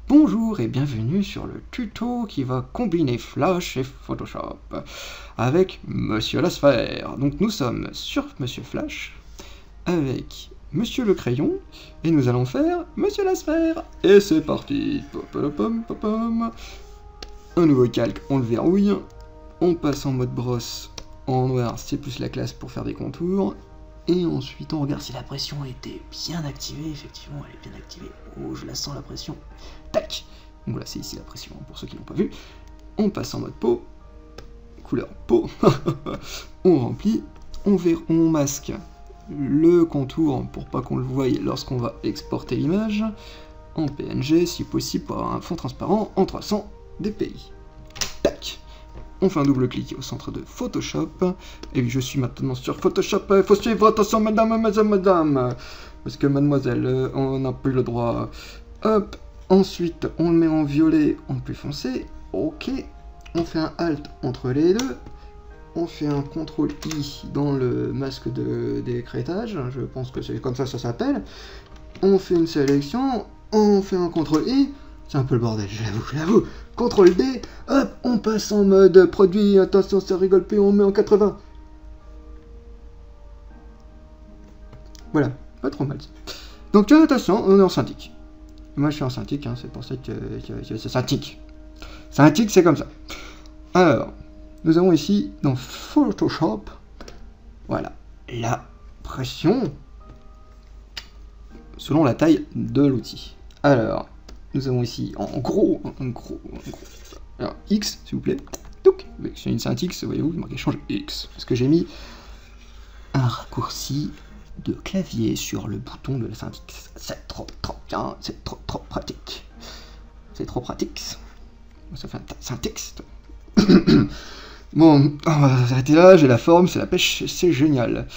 Bonjour et bienvenue sur le tuto qui va combiner Flash et Photoshop avec Monsieur la Sphère. Donc nous sommes sur Monsieur Flash avec Monsieur le Crayon et nous allons faire Monsieur la Sphère. Et c'est parti. Un nouveau calque, on le verrouille, on passe en mode brosse en noir, c'est plus la classe pour faire des contours. Et ensuite on regarde si la pression était bien activée. Effectivement elle est bien activée. Oh, je la sens la pression. Tac. Donc voilà, c'est ici la pression pour ceux qui l'ont pas vu. On passe en mode peau. Couleur peau. On remplit. On masque le contour pour pas qu'on le voie lorsqu'on va exporter l'image. En PNG si possible pour avoir un fond transparent en 300 dpi. Tac. On fait un double clic au centre de Photoshop. Et je suis maintenant sur Photoshop. Il faut suivre, attention madame. Parce que mademoiselle, on n'a plus le droit. Hop. Ensuite, on le met en violet en plus foncé. Ok. On fait un Alt entre les deux. On fait un CTRL I dans le masque d'écrêtage. Je pense que c'est comme ça ça s'appelle. On fait une sélection. On fait un CTRL I. C'est un peu le bordel, j'avoue. CTRL D, hop, on passe en mode produit, attention, ça rigole plus, on met en 80. Voilà, pas trop mal. Donc attention, on est en synthique. Moi je suis en synthique, hein, c'est pour ça que c'est synthique. Synthique, c'est comme ça. Alors, nous avons ici, dans Photoshop, voilà, la pression selon la taille de l'outil. Alors, nous avons ici en gros. Alors, X, s'il vous plaît. Donc, c'est une Saint X, voyez-vous, il marqué change X. Parce que j'ai mis un raccourci de clavier sur le bouton de la Saint X. C'est trop bien, c'est trop pratique. C'est trop pratique. Ça fait un Saint X. Bon, on va s'arrêter là, j'ai la forme, c'est la pêche, c'est génial.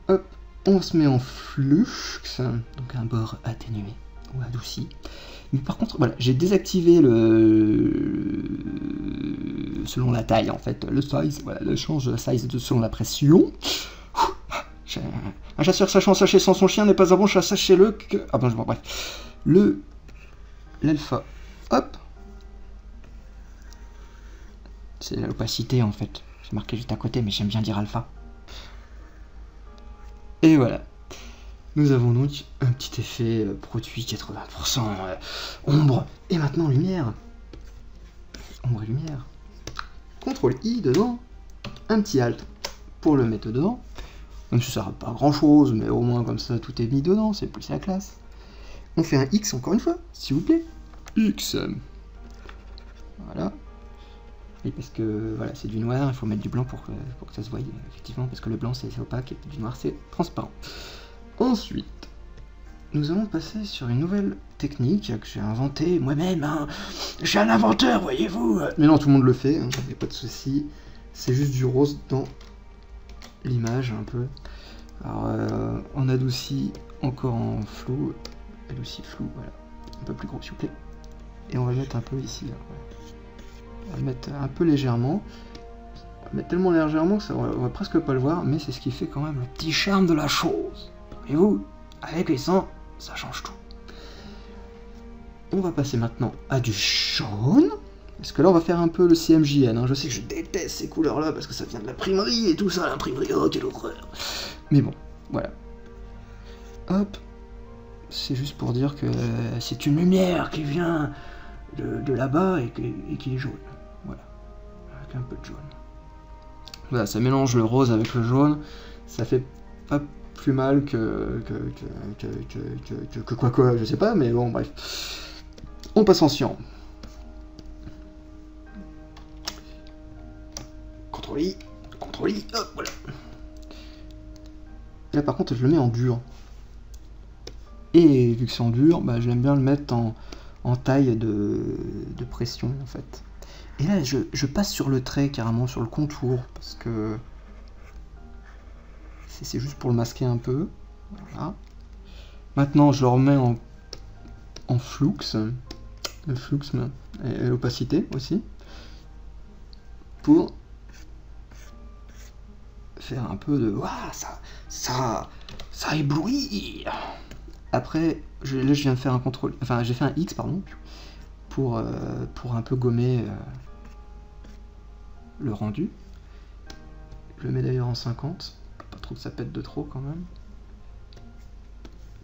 Hop, on se met en flux, donc un bord atténué ou adouci. Mais par contre, voilà, j'ai désactivé selon la taille en fait, le size, voilà, le change de size selon la pression. Un chasseur sachant sacher sans son chien n'est pas un bon chat, sachez-le que... Ah bon, bref. L'alpha, hop. C'est l'opacité en fait, c'est marqué juste à côté, mais j'aime bien dire alpha. Et voilà. Nous avons donc un petit effet produit 80%, ombre, et maintenant lumière. Ombre et lumière. CTRL I dedans, un petit Alt pour le mettre dedans. Même si ça ne sert pas à grand chose, mais au moins comme ça tout est mis dedans, c'est plus la classe. On fait un X encore une fois, s'il vous plaît. X. Voilà. Et parce que voilà, c'est du noir, il faut mettre du blanc pour que ça se voie, effectivement, parce que le blanc c'est opaque et du noir c'est transparent. Ensuite, nous allons passer sur une nouvelle technique que j'ai inventée moi-même. Hein. Je suis un inventeur, voyez-vous. Mais non, tout le monde le fait, hein, il n'y a pas de souci. C'est juste du rose dans l'image, un peu. Alors, on adoucit encore en flou. Adouci flou, voilà. Un peu plus gros, s'il vous plaît. Et on va le mettre un peu ici. Là, voilà. On va le mettre un peu légèrement. On va le mettre tellement légèrement que ça, on va presque pas le voir, mais c'est ce qui fait quand même le petit charme de la chose. Et vous, avec les sangs, ça change tout. On va passer maintenant à du jaune. Parce que là, on va faire un peu le CMJN. Hein. Je sais que je déteste ces couleurs-là parce que ça vient de l'imprimerie et tout ça, l'imprimerie. Oh, quelle horreur. Mais bon, voilà. Hop. C'est juste pour dire que c'est une lumière qui vient de là-bas et qui est jaune. Voilà. Avec un peu de jaune. Voilà, ça mélange le rose avec le jaune. Ça fait pas plus mal que quoi, je sais pas, mais bon, bref. On passe en cyan. CTRL I, hop, voilà. Là, par contre, je le mets en dur. Et vu que c'est en dur, bah, j'aime bien le mettre en taille de pression, en fait. Et là, je passe sur le trait, carrément, sur le contour, parce que... C'est juste pour le masquer un peu. Voilà. Maintenant, je le remets en flux. Le flux et l'opacité aussi. Pour faire un peu de... Waouh, ça éblouit. Après, là, je viens de faire un contrôle... Enfin, j'ai fait un X, pardon. pour un peu gommer le rendu. Je le mets d'ailleurs en 50, pas trop que ça pète de trop quand même.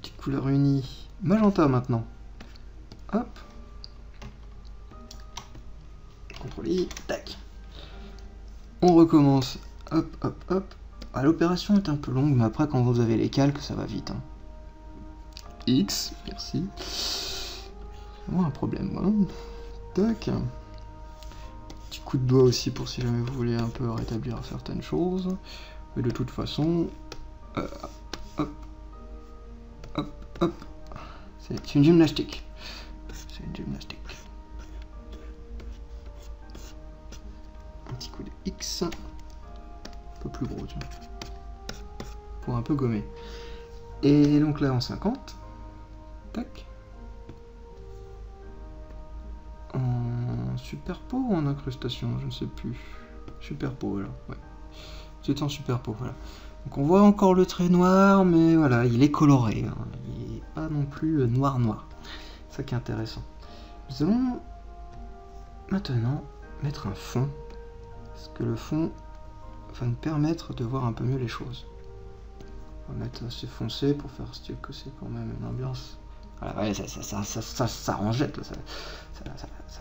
Petite couleur unie, magenta maintenant. Hop. CTRL-I, tac. On recommence. Hop, hop, hop. Ah, l'opération est un peu longue, mais après quand vous avez les calques, ça va vite. Hein. X, merci. Moi un problème, moi. Tac. Petit coup de doigt aussi pour si jamais vous voulez un peu rétablir certaines choses. Mais de toute façon, hop, hop, hop. C'est une gymnastique. C'est une gymnastique. Un petit coup de X. Un peu plus gros, tu vois. Pour un peu gommer. Et donc là en 50. Tac. En superpo ou en incrustation, je ne sais plus. Superpo, voilà. Ouais. C'est en superpo, voilà. Donc on voit encore le trait noir, mais voilà, il est coloré. Hein. Il n'est pas non plus noir. C'est ça qui est intéressant. Nous allons maintenant mettre un fond. Parce que le fond va nous permettre de voir un peu mieux les choses. On va mettre assez foncé pour faire style que c'est quand même une ambiance. Voilà, ouais, ça en jette, là,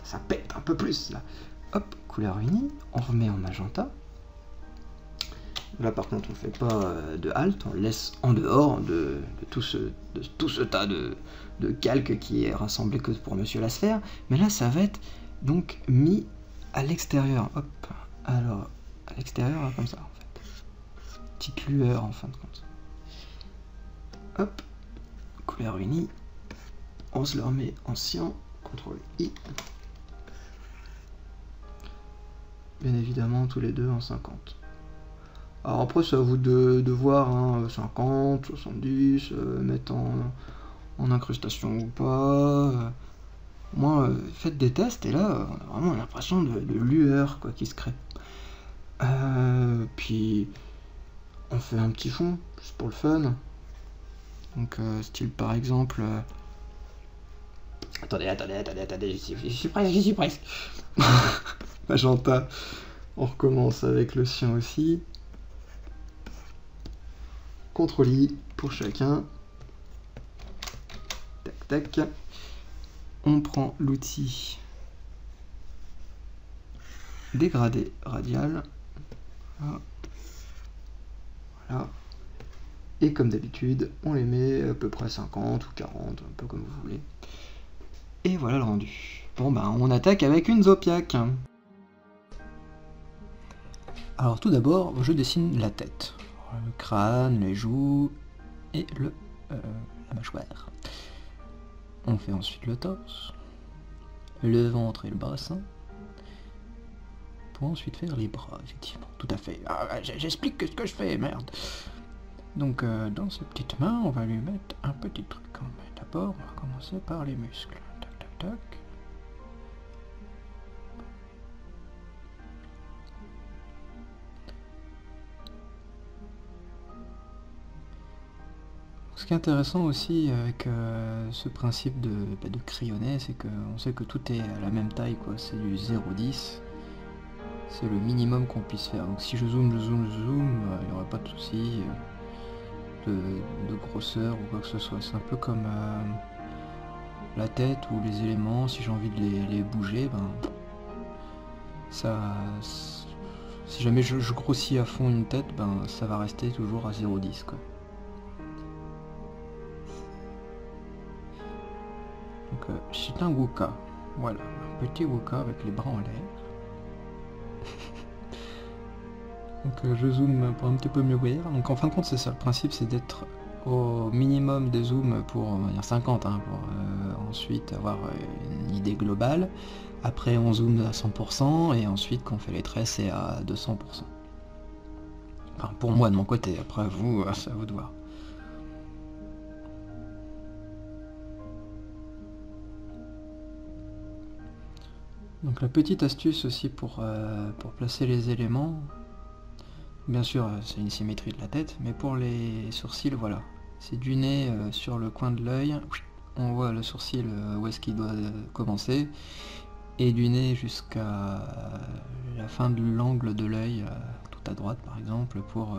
ça pète un peu plus. Là. Hop, couleur unie, on remet en magenta. Là par contre on ne fait pas de halte, on le laisse en dehors de tout ce tas de calque qui est rassemblé que pour Monsieur la Sphère. Mais là ça va être donc mis à l'extérieur. Hop, alors à l'extérieur là, comme ça en fait. Petite lueur en fin de compte. Hop, couleur unie. On se le remet en cyan, CTRL-I. Bien évidemment, tous les deux en 50. Alors après, c'est à vous de voir, hein, 50, 70, mettre en incrustation ou pas. Moi, faites des tests, et là, on a vraiment l'impression de lueur quoi, qui se crée. Puis, on fait un petit fond, juste pour le fun. Donc, style par exemple... Attendez, j'y suis presque. Magenta. On recommence avec le sien aussi. CTRL-I pour chacun. Tac, tac. On prend l'outil dégradé radial. Voilà. Et comme d'habitude, on les met à peu près 50 ou 40, un peu comme vous voulez. Et voilà le rendu. Bon ben on attaque avec une Zopiac. Alors tout d'abord, je dessine la tête. Le crâne, les joues et la mâchoire. On fait ensuite le torse, le ventre et le bassin. Pour ensuite faire les bras, effectivement. Tout à fait. Ah, j'explique ce que je fais, merde. Donc dans ses petites mains, on va lui mettre un petit truc. D'abord, on va commencer par les muscles. Tac. Ce qui est intéressant aussi avec ce principe de crayonner, c'est qu'on sait que tout est à la même taille, quoi. C'est du 0,10. C'est le minimum qu'on puisse faire. Donc si je zoome, il n'y aura pas de souci de grosseur ou quoi que ce soit. C'est un peu comme la tête ou les éléments, si j'ai envie de les bouger, ben ça, si jamais je grossis à fond une tête, ben ça va rester toujours à 0,10 quoi. Donc c'est un Wooka, voilà, un petit Wooka avec les bras en l'air. Donc je zoome pour un petit peu mieux voir. Donc en fin de compte c'est ça, le principe c'est d'être au minimum des zooms pour, on va dire 50, hein, pour ensuite avoir une idée globale. Après on zoome à 100% et ensuite quand on fait les traits c'est à 200%. Enfin pour moi de mon côté, après vous, c'est à vous de voir. Donc la petite astuce aussi pour placer les éléments, bien sûr c'est une symétrie de la tête, mais pour les sourcils voilà, c'est du nez sur le coin de l'œil, on voit le sourcil où est-ce qu'il doit commencer, et du nez jusqu'à la fin de l'angle de l'œil, tout à droite par exemple, pour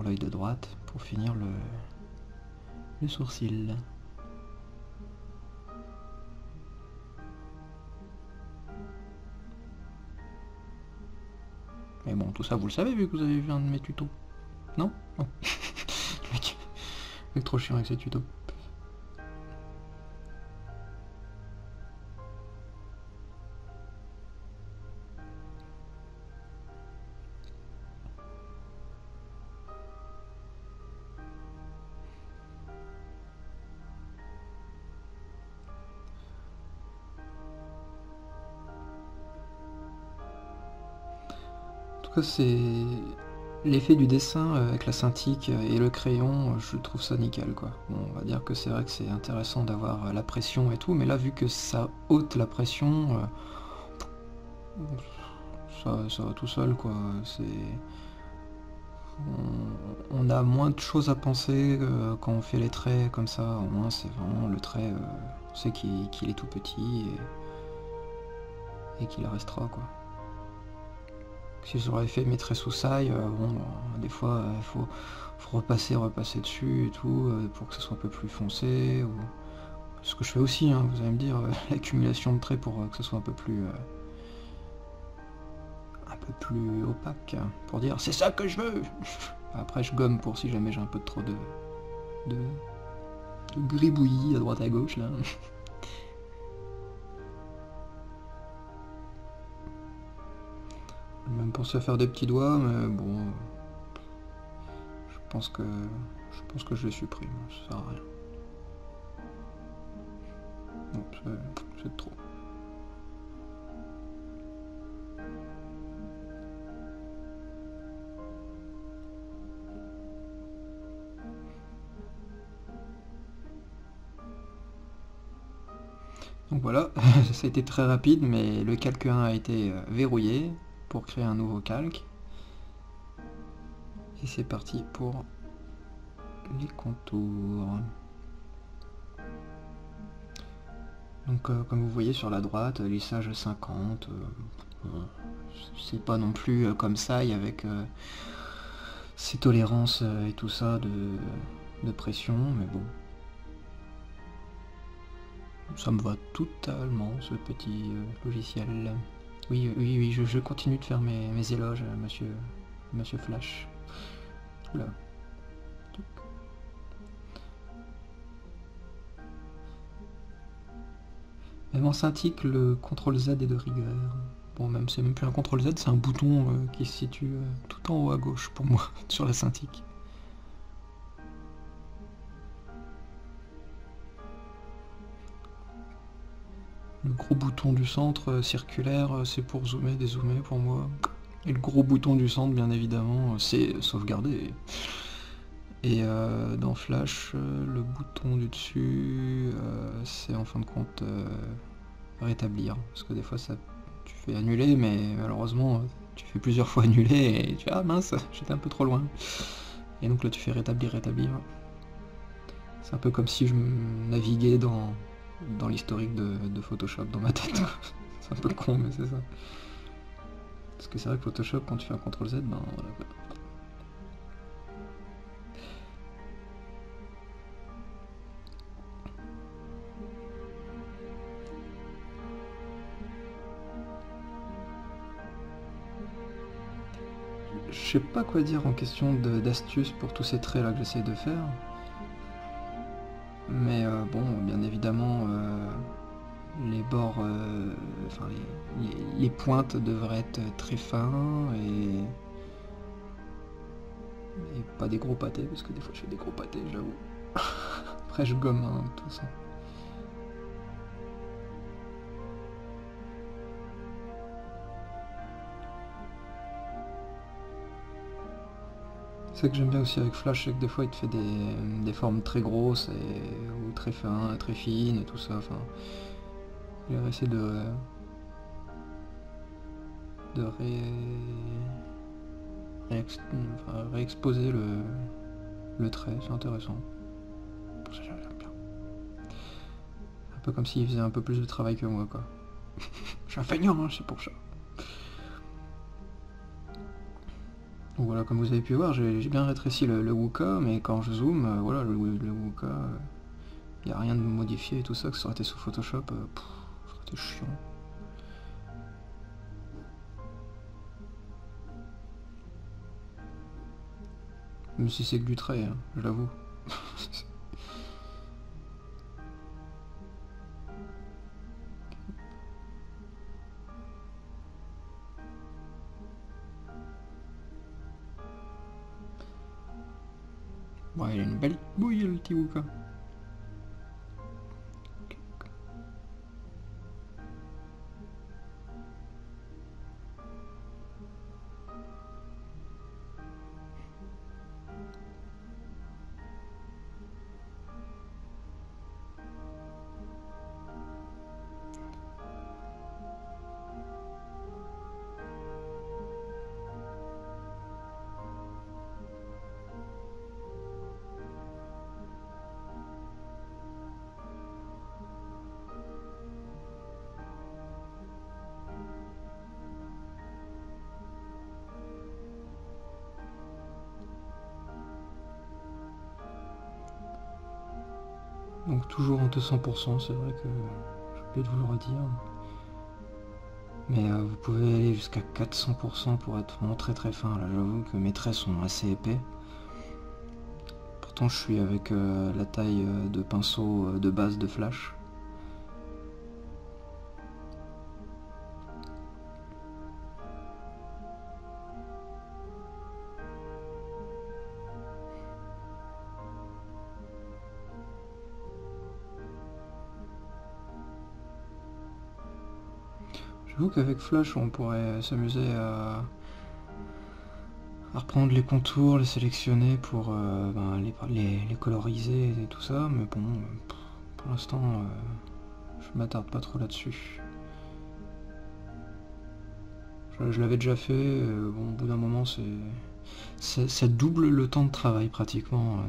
l'œil de droite, pour finir le sourcil. Mais bon, tout ça vous le savez vu que vous avez vu un de mes tutos. Non, non. Le mec trop chiant avec ses tutos. En tout cas, c'est l'effet du dessin avec la Cintiq et le crayon, je trouve ça nickel quoi. Bon, on va dire que c'est vrai que c'est intéressant d'avoir la pression et tout, mais là vu que ça ôte la pression, ça va tout seul quoi. On a moins de choses à penser quand on fait les traits comme ça, au moins c'est vraiment le trait, on sait qu'il est tout petit et qu'il restera quoi. Si j'aurais fait mes traits sous saille, bon, des fois il faut repasser dessus et tout, pour que ça soit un peu plus foncé, ou ce que je fais aussi, hein, vous allez me dire, l'accumulation de traits pour que ça soit un peu plus opaque, pour dire c'est ça que je veux. Après je gomme pour si jamais j'ai un peu trop de gribouillis à droite à gauche là. Même pour se faire des petits doigts, mais bon, je pense que je les supprime, ça sert à rien. Bon, c'est trop. Donc voilà, ça a été très rapide, mais le calque 1 a été verrouillé pour créer un nouveau calque. Et c'est parti pour les contours. Donc comme vous voyez sur la droite, lissage 50, c'est pas non plus comme ça, avec ses tolérances et tout ça de pression, mais bon. Ça me va totalement ce petit logiciel. Oui, je continue de faire mes éloges à monsieur Flash. Oula. Même en Cintiq, le CTRL Z est de rigueur. Bon, même c'est même plus un CTRL Z, c'est un bouton qui se situe tout en haut à gauche pour moi, sur la Cintiq. Le gros bouton du centre circulaire, c'est pour zoomer, dézoomer pour moi. Et le gros bouton du centre, bien évidemment, c'est sauvegarder. Et dans Flash, le bouton du dessus, c'est en fin de compte rétablir. Parce que des fois, tu fais annuler, mais malheureusement, tu fais plusieurs fois annuler et tu fais ah mince, j'étais un peu trop loin. Et donc là, tu fais rétablir. C'est un peu comme si je naviguais dans l'historique de Photoshop dans ma tête. C'est un peu con, mais c'est ça. Parce que c'est vrai que Photoshop, quand tu fais un CTRL Z, ben voilà. Je sais pas quoi dire en question d'astuces pour tous ces traits là que j'essaie de faire. Mais bon, bien évidemment, les bords, enfin les pointes devraient être très fins et pas des gros pâtés, parce que des fois je fais des gros pâtés, j'avoue. Après je gomme, hein, de toute façon. C'est que j'aime bien aussi avec Flash, c'est que des fois il te fait des formes très grosses ou très fins, très fines et tout ça. Enfin, il va essayer de réexposer le trait, c'est intéressant. Pour ça j'aime bien. Un peu comme s'il faisait un peu plus de travail que moi, quoi. Je suis un feignant, hein, c'est pour ça. Donc voilà, comme vous avez pu voir, j'ai bien rétréci le Wooka, mais quand je zoome, voilà, le Wooka, il n'y a rien de modifié et tout ça, que ça aurait été sous Photoshop, ça aurait été chiant. Même si c'est que du trait, hein, je l'avoue. Ouais, il a une belle bouille le petit Wooka. Donc toujours en 200%, c'est vrai que j'ai oublié de vous le redire. Mais vous pouvez aller jusqu'à 400% pour être vraiment très très fin. Là, j'avoue que mes traits sont assez épais. Pourtant, je suis avec la taille de pinceau de base de Flash. J'avoue qu'avec Flash, on pourrait s'amuser à reprendre les contours, les sélectionner pour les coloriser et tout ça, mais bon, pour l'instant, je m'attarde pas trop là-dessus. Je l'avais déjà fait, bon, au bout d'un moment, ça double le temps de travail pratiquement,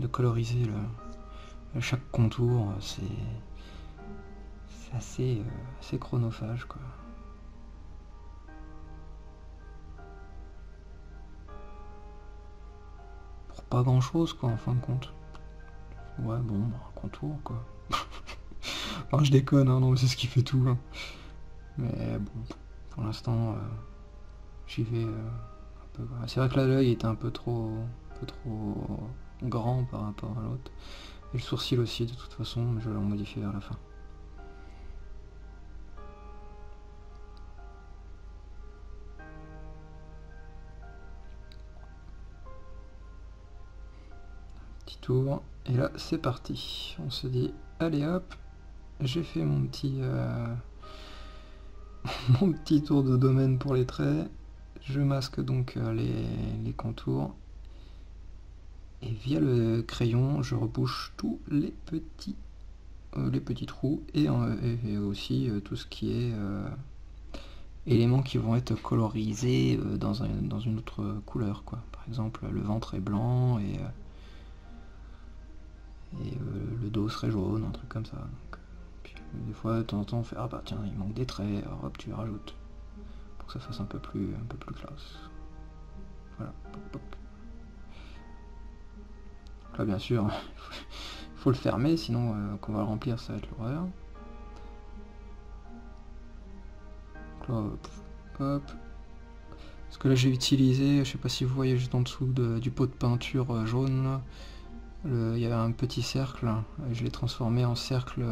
de coloriser chaque contour, c'est assez chronophage, quoi. Pour pas grand chose, quoi, en fin de compte. Ouais, bon, un contour, quoi. Enfin, je déconne, hein, non, c'est ce qui fait tout, hein. Mais bon, pour l'instant, j'y vais un peu. C'est vrai que là, l'œil était un peu trop grand par rapport à l'autre. Et le sourcil aussi, de toute façon, mais je vais le modifier vers la fin. Petit tour, et là, c'est parti. On se dit, allez hop, j'ai fait mon petit, mon petit tour de domaine pour les traits. Je masque donc les contours. Et via le crayon, je rebouche tous les petits trous et aussi tout ce qui est éléments qui vont être colorisés dans une autre couleur, quoi. Par exemple, le ventre est blanc et le dos serait jaune, un truc comme ça. Donc, puis, des fois, de temps en temps, on fait ah bah tiens, il manque des traits, alors hop, tu les rajoutes pour que ça fasse un peu plus classe. Voilà. Là, bien sûr, il faut le fermer, sinon quand on va le remplir, ça va être l'horreur. Donc là, hop. Parce que là, j'ai utilisé, je sais pas si vous voyez juste en dessous du pot de peinture jaune, là, il y avait un petit cercle, et je l'ai transformé en cercle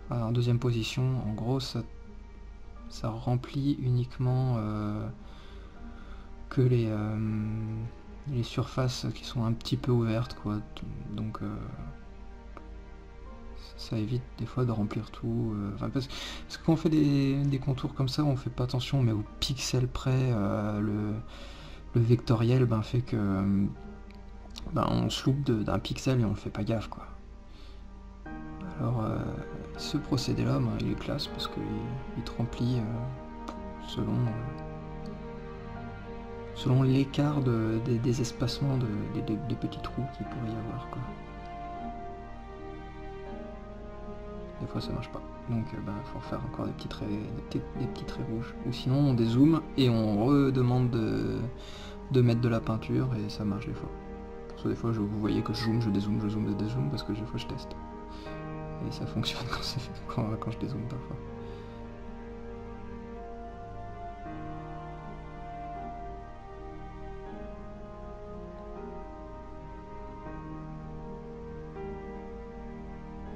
en deuxième position. En gros, ça remplit uniquement que les surfaces qui sont un petit peu ouvertes, quoi. Donc ça évite des fois de remplir tout. Parce que quand on fait des contours comme ça, on fait pas attention, mais au pixel près, le vectoriel fait que on se loupe d'un pixel et on fait pas gaffe, quoi. Alors ce procédé là, il est classe parce qu'il te remplit selon l'écart des espacements des petits trous qu'il pourrait y avoir, quoi. des fois ça marche pas. Donc faut faire encore des petits traits, des petits traits rouges. Ou sinon on dézoome et on redemande de mettre de la peinture et ça marche des fois. Parce que des fois vous voyez que je zoome, je dézoome, parce que des fois je teste. Et ça fonctionne quand je dézoome parfois.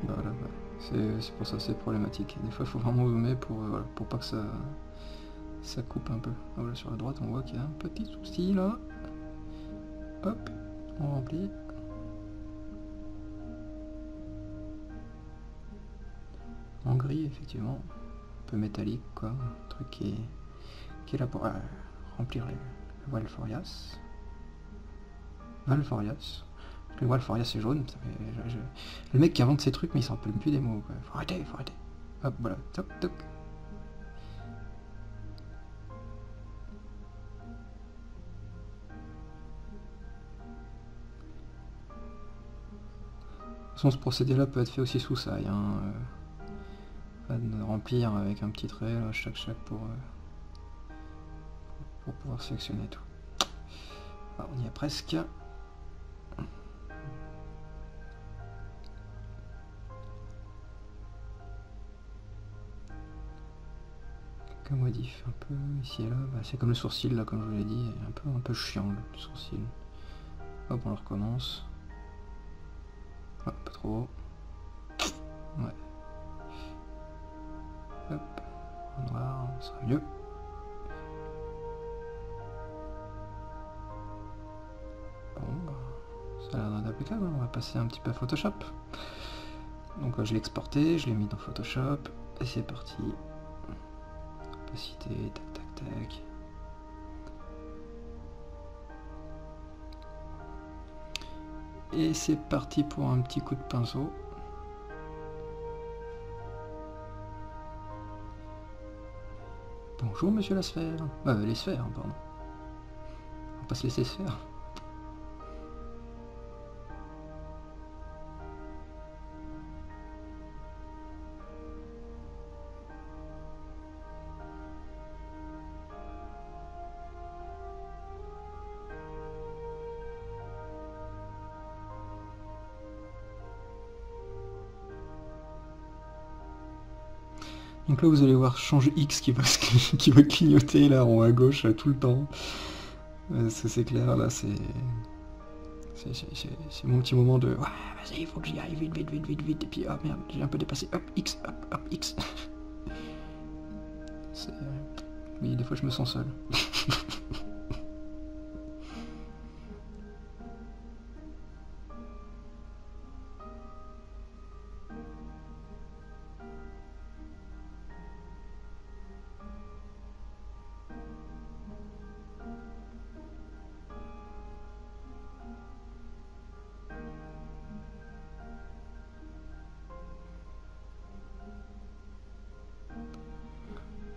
Voilà. C'est pour ça c'est problématique. Des fois il faut vraiment zoomer pour pas que ça coupe un peu. Ah, voilà, sur la droite on voit qu'il y a un petit souci là. Hop, on remplit. En gris effectivement, un peu métallique quoi, un truc qui est là pour remplir les Valforias. Parce que le Valforias c'est jaune, ça fait, le mec qui invente ces trucs mais il s'en rappelle plus des mots quoi. Faut arrêter. Hop voilà, toc. De toute façon ce procédé là peut être fait aussi sous saille, de remplir avec un petit trait là, chaque pour pouvoir sélectionner tout. Alors, on y est presque. Quelques modifs un peu ici et là, c'est comme le sourcil là comme je vous l'ai dit, un peu chiant le sourcil. Hop on le recommence. Ah, pas trop. Ouais. Hop, en noir, ça sera mieux. Bon, ça a l'air d'être impeccable, on va passer un petit peu à Photoshop. Donc je l'ai exporté, je l'ai mis dans Photoshop, et c'est parti. Opacité, tac. Et c'est parti pour un petit coup de pinceau. Bonjour monsieur la sphère. Les sphères, pardon. On va pas se laisser se faire. Donc là vous allez voir change X qui va clignoter là en haut à gauche tout le temps. Ça c'est clair là, c'est mon petit moment de ouais vas-y il faut que j'y aille vite et puis ah merde j'ai un peu dépassé, hop X, hop X. Oui des fois je me sens seul.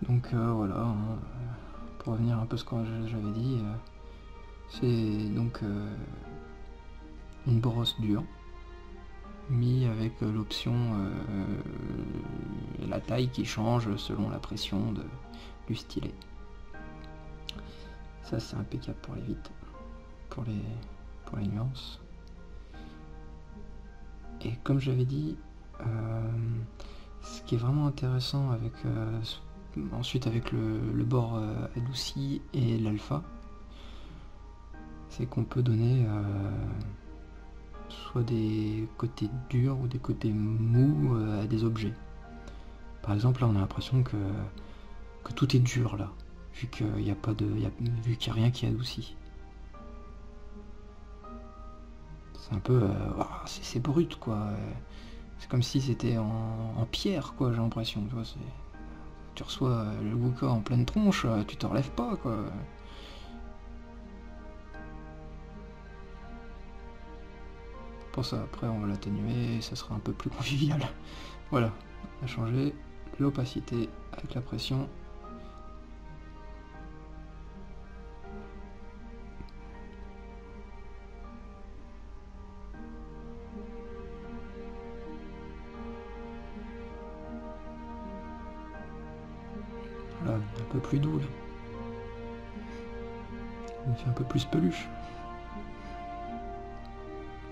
Donc voilà, pour revenir un peu à ce que j'avais dit, c'est donc une brosse dure, mis avec l'option la taille qui change selon la pression du stylet. Ça c'est impeccable pour les vitres, pour les nuances. Et comme j'avais dit, ce qui est vraiment intéressant avec ensuite avec le bord adouci et l'alpha, c'est qu'on peut donner soit des côtés durs ou des côtés mous à des objets. Par exemple là on a l'impression que tout est dur là, vu qu'il n'y a pas vu qu'il n'y a rien qui adoucit. C'est un peu c'est brut quoi. C'est comme si c'était en pierre quoi, j'ai l'impression, tu vois, tu reçois le Wooka en pleine tronche, tu te relèves pas quoi. Pour ça après on va l'atténuer, ça sera un peu plus convivial. Voilà, on a changé l'opacité avec la pression. Un peu plus doux là. Il me fait un peu plus peluche.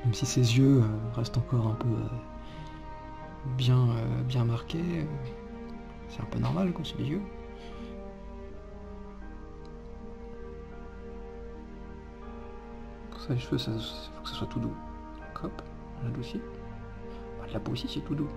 Même si ses yeux restent encore un peu bien marqués. C'est un peu normal quand c'est des yeux. Pour ça les cheveux, il faut que ça soit tout doux. Donc hop, on adoucit. Bah, la peau aussi c'est tout doux.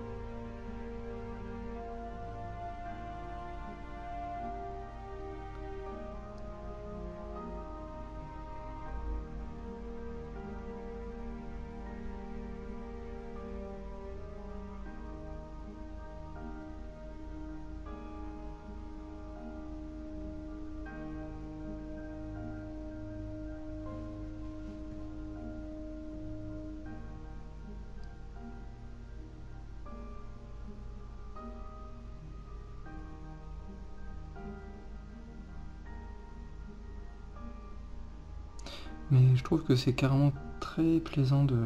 Mais je trouve que c'est carrément très plaisant de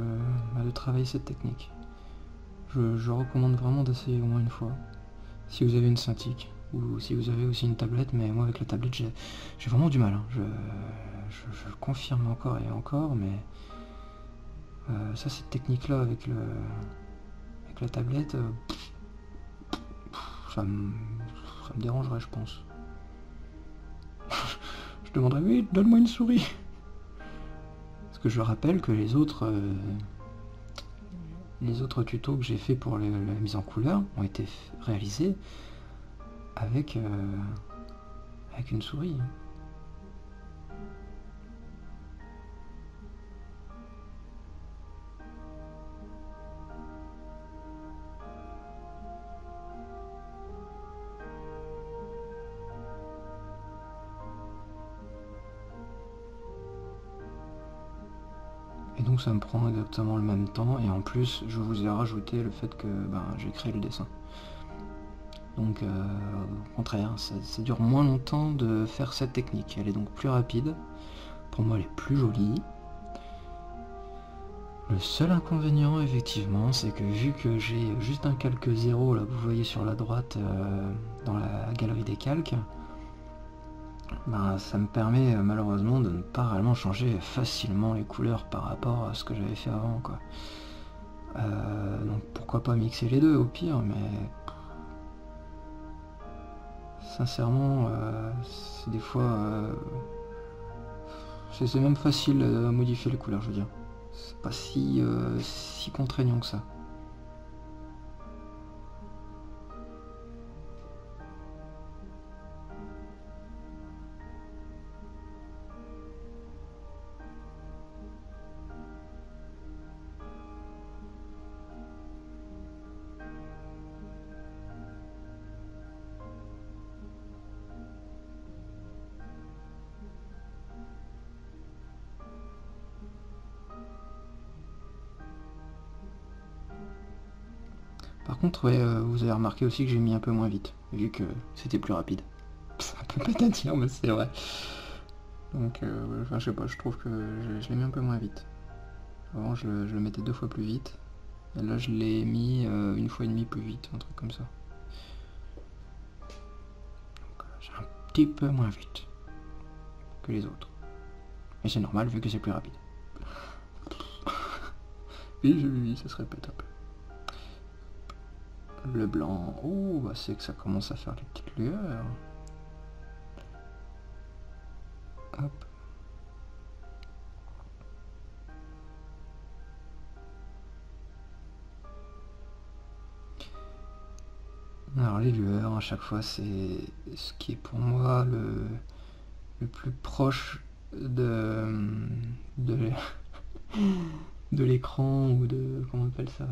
travailler cette technique. Je recommande vraiment d'essayer au moins une fois. Si vous avez une Cintiq, ou si vous avez aussi une tablette, mais moi avec la tablette j'ai vraiment du mal. Hein. Je le confirme encore et encore, mais ça, cette technique-là avec la tablette, ça me dérangerait, je pense. Je demanderais, oui, donne-moi une souris. Parce que je rappelle que les autres tutos que j'ai fait pour la mise en couleur ont été réalisés avec une souris. Et donc ça me prend exactement le même temps, et en plus je vous ai rajouté le fait que j'ai créé le dessin. Donc au contraire, ça dure moins longtemps de faire cette technique. Elle est donc plus rapide. Pour moi, elle est plus jolie. Le seul inconvénient, effectivement, c'est que vu que j'ai juste un calque 0, là, vous voyez sur la droite, dans la galerie des calques, ça me permet malheureusement de ne pas réellement changer facilement les couleurs par rapport à ce que j'avais fait avant, quoi. Donc pourquoi pas mixer les deux au pire, mais sincèrement, c'est des fois c'est même facile à modifier les couleurs, je veux dire. C'est pas si contraignant que ça. Par contre, ouais, vous avez remarqué aussi que j'ai mis un peu moins vite, vu que c'était plus rapide. C'est un peu bête à dire, mais c'est vrai. Donc, je sais pas, je trouve que je l'ai mis un peu moins vite. Avant, je le mettais 2 fois plus vite. Et là, je l'ai mis 1 fois et demie plus vite, un truc comme ça. Donc, j'ai un petit peu moins vite que les autres. Et c'est normal, vu que c'est plus rapide. Oui, ça se répète un peu. Le blanc, oh, c'est que ça commence à faire des petites lueurs. Hop. Alors les lueurs, à chaque fois, c'est ce qui est pour moi le plus proche de l'écran, ou de... comment on appelle ça,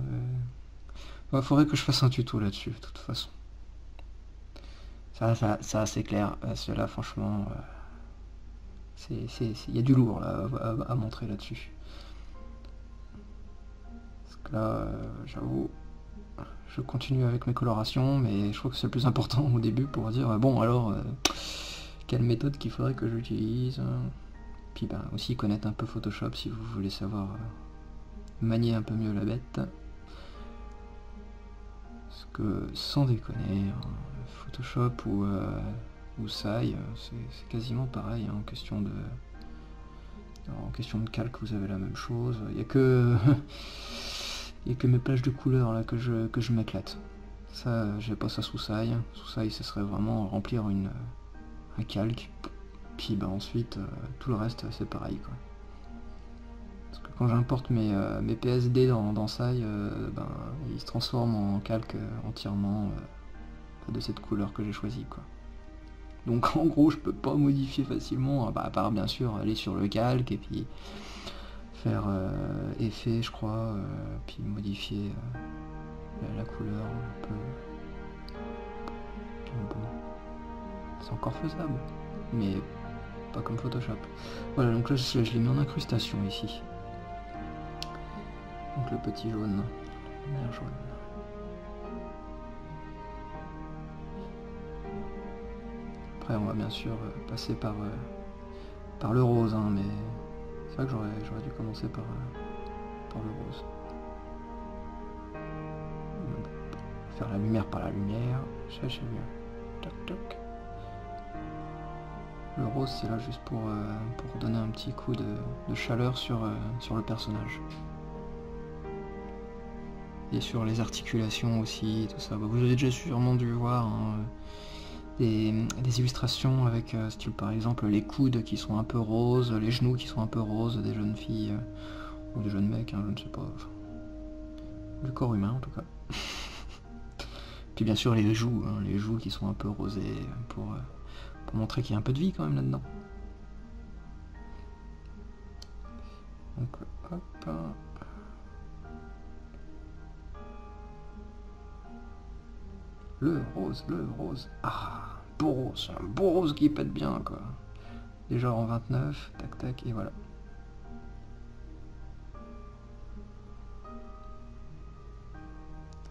faudrait que je fasse un tuto là-dessus, de toute façon. Ça c'est clair. Cela, franchement, il y a du lourd là, à montrer là-dessus. Parce que là, j'avoue, je continue avec mes colorations, mais je trouve que c'est le plus important au début pour dire, bon alors, quelle méthode qu'il faudrait que j'utilise. Puis aussi connaître un peu Photoshop si vous voulez savoir manier un peu mieux la bête. Parce que sans déconner, Photoshop ou ou Sai, c'est quasiment pareil, hein, en question de calque, vous avez la même chose. Il n'y a que il y a que mes plages de couleurs là que je m'éclate. Ça, j'ai pas ça sous Sai. Sous Sai, ce serait vraiment remplir un calque. Puis bah, ensuite, tout le reste, c'est pareil, quoi. Parce que quand j'importe mes PSD dans Sai, ben, ils se transforment en calque entièrement de cette couleur que j'ai choisie, quoi. Donc en gros, je peux pas modifier facilement, bah, à part bien sûr aller sur le calque et puis faire effet, je crois, puis modifier la couleur un peu. Bon. C'est encore faisable, mais pas comme Photoshop. Voilà, donc là je l'ai mis en incrustation ici. Donc le petit jaune, bien jaune. Après on va bien sûr passer par le rose, hein, mais c'est vrai que j'aurais dû commencer par le rose. Faire la lumière par la lumière, c'est mieux. Toc toc. Le rose c'est là juste pour donner un petit coup de chaleur sur le personnage. Et sur les articulations aussi, tout ça. Bah, vous avez déjà sûrement dû voir hein, des illustrations avec style par exemple les coudes qui sont un peu roses, les genoux qui sont un peu roses des jeunes filles ou des jeunes mecs, hein, je ne sais pas. Enfin, du corps humain en tout cas. Puis bien sûr les joues qui sont un peu rosées pour montrer qu'il y a un peu de vie quand même là-dedans. Donc hop. Le rose. Ah, un beau rose qui pète bien quoi. Déjà en 29, tac tac, et voilà.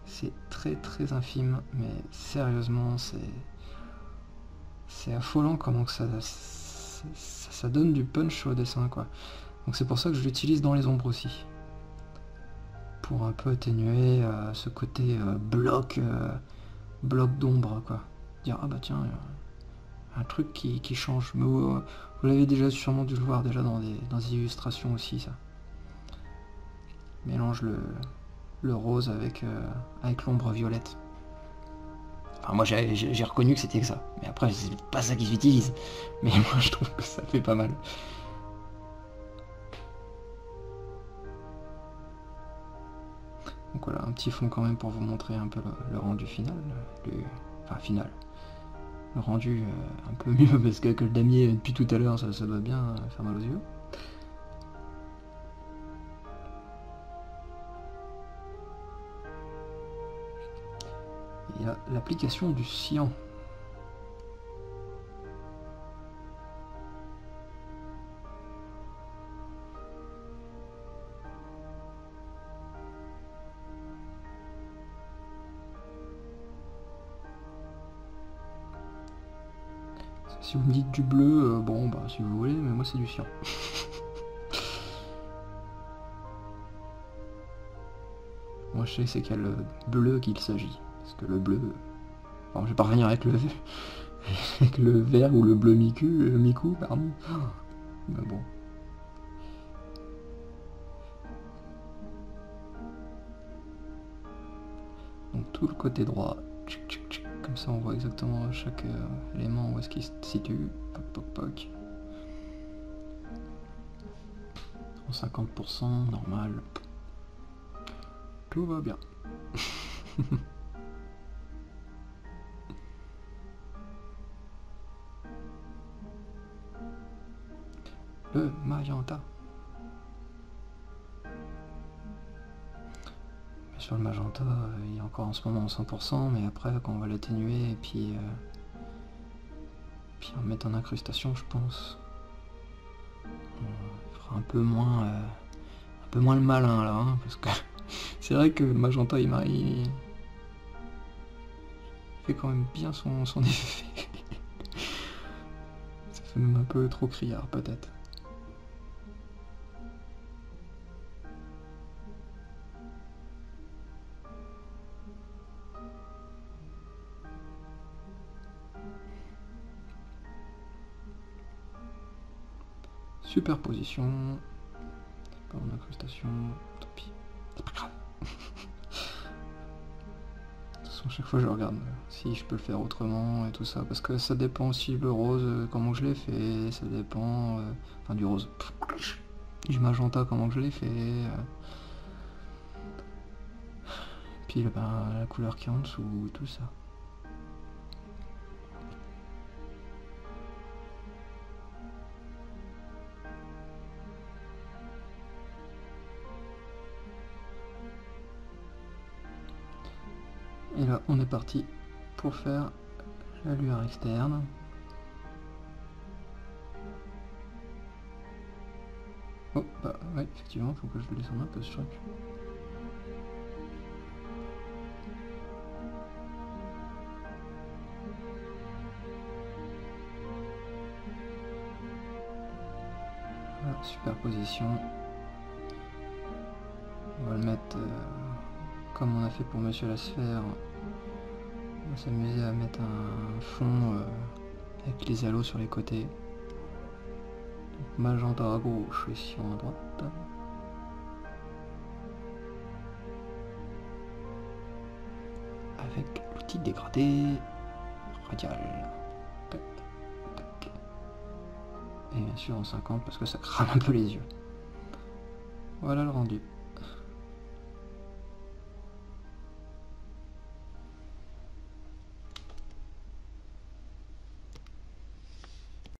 C'est très très infime, mais sérieusement c'est affolant comment que ça donne du punch au dessin quoi. Donc c'est pour ça que je l'utilise dans les ombres aussi. Pour un peu atténuer ce côté bloc d'ombre quoi. Dire ah bah tiens, un truc qui change. Mais vous l'avez déjà sûrement dû le voir déjà dans des illustrations aussi ça. Mélange le rose avec l'ombre violette. Enfin moi j'ai reconnu que c'était que ça. Mais après c'est pas ça qui s'utilise. Mais moi je trouve que ça fait pas mal. Donc voilà, un petit fond quand même pour vous montrer un peu le rendu final. Enfin final. Le rendu un peu mieux parce que le damier depuis tout à l'heure ça doit bien faire mal aux yeux. Il y a l'application du cyan. Si vous me dites du bleu, bon bah si vous voulez, mais moi c'est du cyan. Moi je sais c'est quel bleu qu'il s'agit. Parce que le bleu... Bon je vais pas revenir avec avec le vert ou le bleu miku, pardon. Mais bon. Donc tout le côté droit. Comme ça on voit exactement chaque élément où est-ce qu'il se situe. Poc poc poc. En 50%, normal. Tout va bien. Le magenta. Sur le magenta, il est encore en ce moment en 100%, mais après quand on va l'atténuer et puis en mettre en incrustation, je pense, on fera un peu moins le malin là, hein, parce que c'est vrai que le magenta il fait quand même bien son effet. Ça fait même un peu trop criard peut-être. Superposition. Pas en incrustation. Tant pis. C'est pas grave. De toute façon, chaque fois je regarde si je peux le faire autrement et tout ça. Parce que ça dépend aussi le rose, comment je l'ai fait. Ça dépend. Enfin du rose. Du magenta, comment je l'ai fait. Puis la couleur qui est en dessous, tout ça. Et là, on est parti pour faire la lueur externe. Oh, bah ouais, effectivement, faut que je le descende un peu ce truc. Voilà, superposition. On va le mettre comme on a fait pour Monsieur la Sphère. On va s'amuser à mettre un fond avec les halos sur les côtés. Donc, magenta à gauche et cyan à droite. Avec l'outil dégradé radial. Tac, tac. Et bien sûr en 50 parce que ça crame un peu les yeux. Voilà le rendu.